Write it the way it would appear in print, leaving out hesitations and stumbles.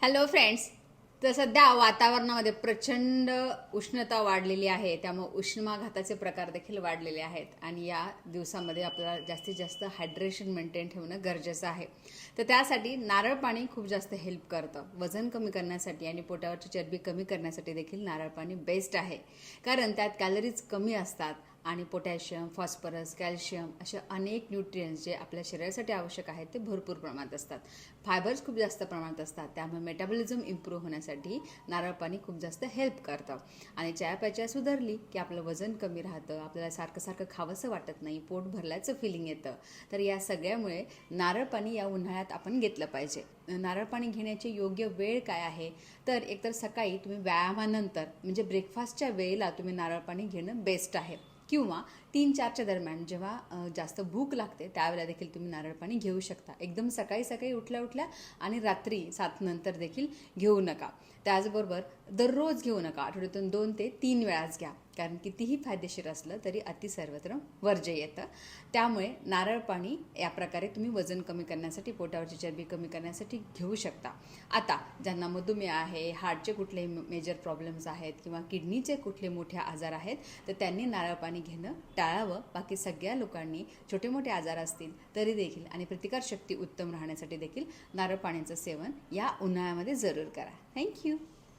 Hello friends. तर सध्या वातावरणामध्ये प्रचंड उष्णता वाढलेली आहे, त्यामुळे उष्माघाताचे प्रकार देखील वाढलेले आहेत आणि या दिवसामध्ये आपल्याला जास्तीत जास्त हायड्रेशन मेंटेन ठेवणं गरजेचं आहे. तर त्यासाठी नारळ पाणी खूप जास्त हेल्प करतं. वजन कमी करण्यासाठी आणि पोटावरची चरबी कमी करण्यासाठी देखील नारळ पाणी बेस्ट आहे, कारण त्यात कॅलरीज कमी असतात आणि पोटॅशियम, फॉस्फरस, कॅल्शियम असे अनेक न्यूट्रियन्स जे आपल्या शरीरासाठी आवश्यक आहेत ते भरपूर प्रमाणात असतात. फायबर्स खूप जास्त प्रमाणात असतात, त्यामुळे मेटाबॉलिझम इम्प्रूव्ह होण्यासाठी नारळ पाणी खूप जास्त हेल्प करतं. आणि चयापचय सुधारली की आपलं वजन कमी राहतं, आपल्याला सारखं सारखं खावंसं वाटत नाही, पोट भरल्याचं फिलिंग येतं. तर या सगळ्यामुळे नारळ पाणी या उन्हाळ्यात आपण घेतलं पाहिजे. नारळ पाणी घेण्याची योग्य वेळ काय आहे, तर एकतर सकाळी तुम्ही व्यायामानंतर म्हणजे ब्रेकफास्टच्या वेळेला तुम्ही नारळ पाणी घेणं बेस्ट आहे, किंवा 3-4च्या दरम्यान जेव्हा जास्त भूक लागते त्यावेळेला देखील तुम्ही नारळ पाणी घेऊ शकता. एकदम सकाळी सकाळी उठल्या उठल्या आणि रात्री 7 नंतर देखील घेऊ नका. त्याचबरोबर दररोज घेऊ नका, आठवड्यातून 2 ते 3 वेळाच घ्या, कारण कितीही फायदेशीर असलं तरी अति सर्वत्र वर्ज्य येतं. त्यामुळे नारळ पाणी या प्रकारे तुम्ही वजन कमी करण्यासाठी, पोटावरची चरबी कमी करण्यासाठी घेऊ शकता. आता ज्यांना मधुमेह आहे, हार्टचे कुठलेही मेजर प्रॉब्लेम्स आहेत किंवा किडनीचे कुठले मोठे आजार आहेत, तर त्यांनी नारळ पाणी घेणं टाळावं. बाकी सगळ्या लोकांनी छोटे मोठे आजार असतील तरी देखील आणि प्रतिकारशक्ती उत्तम राहण्यासाठी देखील नारळ पाण्याचं सेवन या उन्हाळ्यामध्ये जरूर करा. थँक्यू.